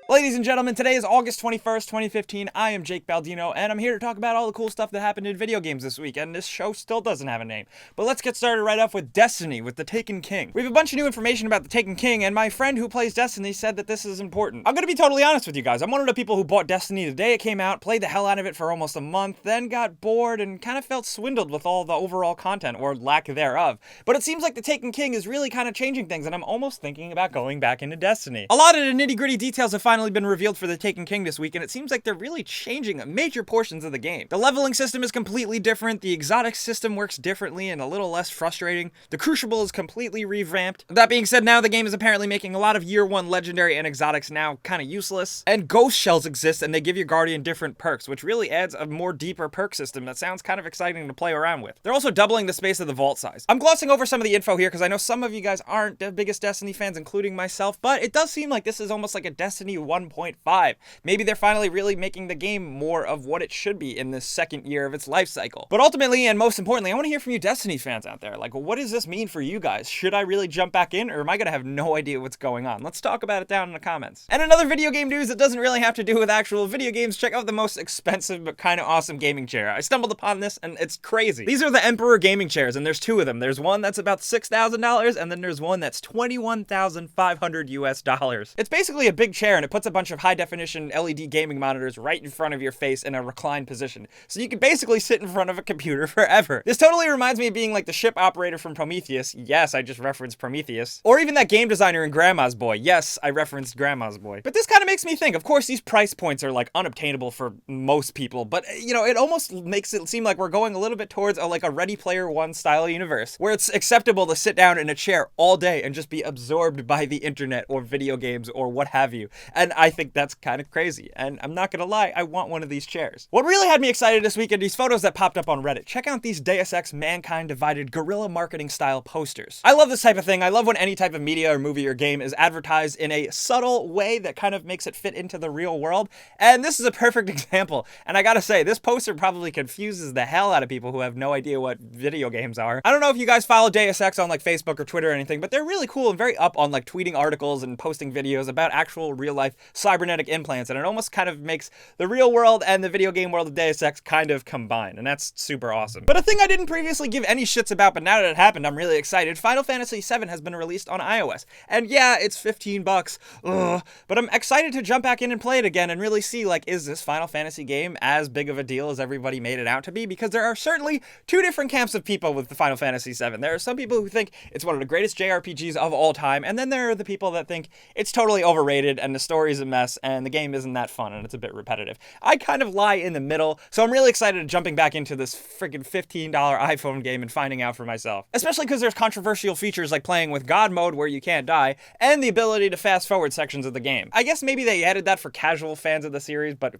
Ladies and gentlemen, today is August 21st, 2015. I am Jake Baldino, and I'm here to talk about all the cool stuff that happened in video games this week, and this show still doesn't have a name. But let's get started right off with Destiny, with the Taken King. We have a bunch of new information about the Taken King, and my friend who plays Destiny said that this is important. I'm gonna be totally honest with you guys. I'm one of the people who bought Destiny the day it came out, played the hell out of it for almost a month, then got bored and kind of felt swindled with all the overall content, or lack thereof. But it seems like the Taken King is really kind of changing things, and I'm almost thinking about going back into Destiny. A lot of the nitty-gritty details have finally been revealed for the Taken King this week, and it seems like they're really changing major portions of the game. The leveling system is completely different, the exotic system works differently and a little less frustrating, the Crucible is completely revamped. That being said, now the game is apparently making a lot of year one legendary and exotics now kind of useless, and ghost shells exist and they give your Guardian different perks, which really adds a more deeper perk system that sounds kind of exciting to play around with. They're also doubling the space of the vault size. I'm glossing over some of the info here because I know some of you guys aren't the biggest Destiny fans, including myself, but it does seem like this is almost like a Destiny 1.5. Maybe they're finally really making the game more of what it should be in this second year of its life cycle. But ultimately, and most importantly, I want to hear from you Destiny fans out there. Like, what does this mean for you guys? Should I really jump back in, or am I going to have no idea what's going on? Let's talk about it down in the comments. And another video game news that doesn't really have to do with actual video games, check out the most expensive but kind of awesome gaming chair. I stumbled upon this, and it's crazy. These are the Emperor gaming chairs, and there's two of them. There's one that's about $6,000, and then there's one that's $21,500 US. It's basically a big chair, and it puts a bunch of high-definition LED gaming monitors right in front of your face in a reclined position. So you can basically sit in front of a computer forever. This totally reminds me of being like the ship operator from Prometheus. Yes, I just referenced Prometheus. Or even that game designer in Grandma's Boy. Yes, I referenced Grandma's Boy. But this kind of makes me think, of course, these price points are like unobtainable for most people, but you know, it almost makes it seem like we're going a little bit towards like a Ready Player One style universe, where it's acceptable to sit down in a chair all day and just be absorbed by the internet or video games or what have you. And I think that's kind of crazy. And I'm not gonna lie, I want one of these chairs. What really had me excited this week are these photos that popped up on Reddit. Check out these Deus Ex Mankind Divided guerrilla marketing style posters. I love this type of thing. I love when any type of media or movie or game is advertised in a subtle way that kind of makes it fit into the real world. And this is a perfect example. And I gotta say, this poster probably confuses the hell out of people who have no idea what video games are. I don't know if you guys follow Deus Ex on like Facebook or Twitter or anything, but they're really cool and very up on like tweeting articles and posting videos about actual real life cybernetic implants. And it almost kind of makes the real world and the video game world of Deus Ex kind of combine, and that's super awesome. But a thing I didn't previously give any shits about, but now that it happened, I'm really excited. Final Fantasy VII has been released on iOS, and yeah, it's $15, but I'm excited to jump back in and play it again and really see, like, is this Final Fantasy game as big of a deal as everybody made it out to be? Because there are certainly two different camps of people with the Final Fantasy VII. There are some people who think it's one of the greatest JRPGs of all time, and then there are the people that think it's totally overrated and the story's a mess and the game isn't that fun and it's a bit repetitive. I kind of lie in the middle, so I'm really excited jumping back into this freaking $15 iPhone game and finding out for myself. Especially because there's controversial features like playing with God mode where you can't die, and the ability to fast forward sections of the game. I guess maybe they added that for casual fans of the series, but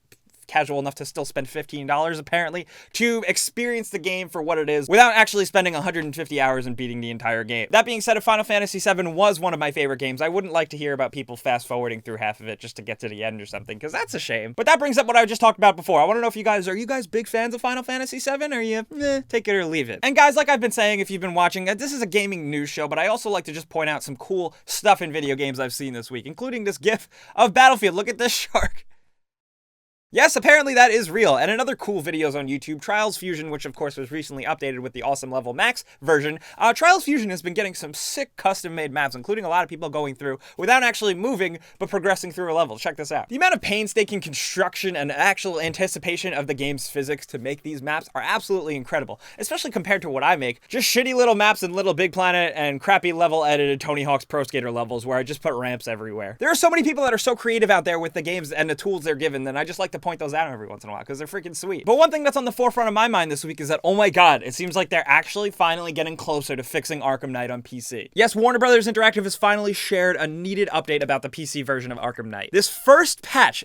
casual enough to still spend $15 apparently to experience the game for what it is without actually spending 150 hours and beating the entire game. That being said, if Final Fantasy VII was one of my favorite games, I wouldn't like to hear about people fast forwarding through half of it just to get to the end or something, because that's a shame. But that brings up what I just talked about before. I want to know if you guys big fans of Final Fantasy VII, or you take it or leave it? And guys, like I've been saying, if you've been watching, this is a gaming news show, but I also like to just point out some cool stuff in video games I've seen this week, including this gif of Battlefield. Look at this shark. Yes, apparently that is real. And another cool videos on YouTube, Trials Fusion, which of course was recently updated with the Awesome Level Max version. Trials Fusion has been getting some sick custom-made maps, including a lot of people going through without actually moving, but progressing through a level. Check this out. The amount of painstaking construction and actual anticipation of the game's physics to make these maps are absolutely incredible, especially compared to what I make. Just shitty little maps in Little Big Planet and crappy level-edited Tony Hawk's Pro Skater levels where I just put ramps everywhere. There are so many people that are so creative out there with the games and the tools they're given, and I just like to point those out every once in a while because they're freaking sweet. But one thing that's on the forefront of my mind this week is that, oh my god, it seems like they're actually finally getting closer to fixing Arkham Knight on PC. Yes, Warner Brothers Interactive has finally shared a needed update about the PC version of Arkham Knight. This first patch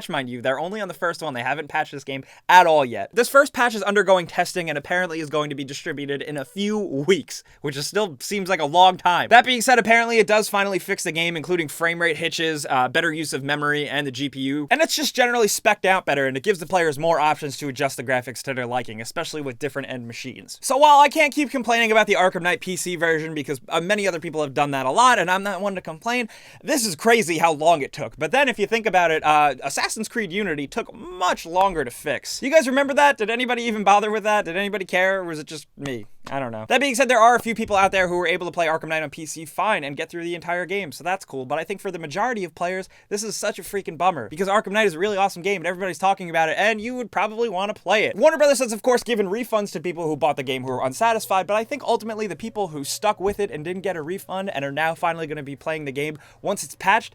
mind you, they're only on the first one, they haven't patched this game at all yet. This first patch is undergoing testing and apparently is going to be distributed in a few weeks, which is still seems like a long time. That being said, apparently it does finally fix the game, including frame rate hitches, better use of memory and the GPU, and it's just generally spec'd out better, and it gives the players more options to adjust the graphics to their liking, especially with different end machines. So while I can't keep complaining about the Arkham Knight PC version because many other people have done that a lot, and I'm not one to complain, this is crazy how long it took. But then if you think about it, Assassin's Creed Unity took much longer to fix. You guys remember that? Did anybody even bother with that? Did anybody care, or was it just me? I don't know. That being said, there are a few people out there who were able to play Arkham Knight on PC fine and get through the entire game, so that's cool. But I think for the majority of players, this is such a freaking bummer, because Arkham Knight is a really awesome game and everybody's talking about it, and you would probably want to play it. Warner Brothers has, of course, given refunds to people who bought the game who were unsatisfied, but I think ultimately the people who stuck with it and didn't get a refund and are now finally going to be playing the game once it's patched,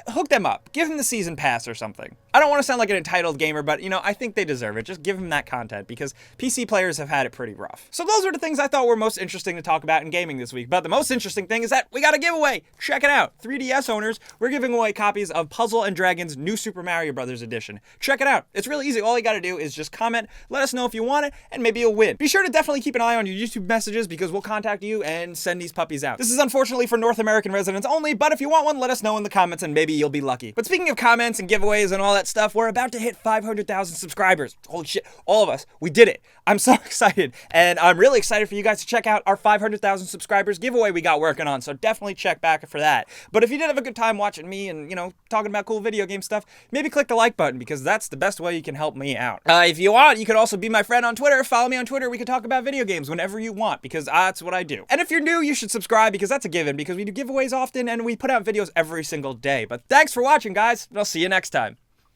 hook them up. Give them the season pass or something. I don't want to sound like an entitled gamer, but, you know, I think they deserve it. Just give them that content, because PC players have had it pretty rough. So those are the things I thought were most interesting to talk about in gaming this week. But the most interesting thing is that we got a giveaway. Check it out. 3DS owners, we're giving away copies of Puzzle & Dragons New Super Mario Bros. Edition. Check it out. It's really easy. All you got to do is just comment, let us know if you want it, and maybe you'll win. Be sure to definitely keep an eye on your YouTube messages, because we'll contact you and send these puppies out. This is unfortunately for North American residents only, but if you want one, let us know in the comments and maybe you'll be lucky. But speaking of comments and giveaways and all that stuff, we're about to hit 500,000 subscribers. Holy shit, all of us, we did it. I'm so excited, and I'm really excited for you guys to check out our 500,000 subscribers giveaway we got working on, so definitely check back for that. But if you did have a good time watching me and, you know, talking about cool video game stuff, maybe click the like button, because that's the best way you can help me out. If you want, you could also be my friend on Twitter. Follow me on Twitter. We can talk about video games whenever you want, because that's what I do. And if you're new, you should subscribe, because that's a given, because we do giveaways often and we put out videos every single day. But thanks for watching, guys, and I'll see you next time.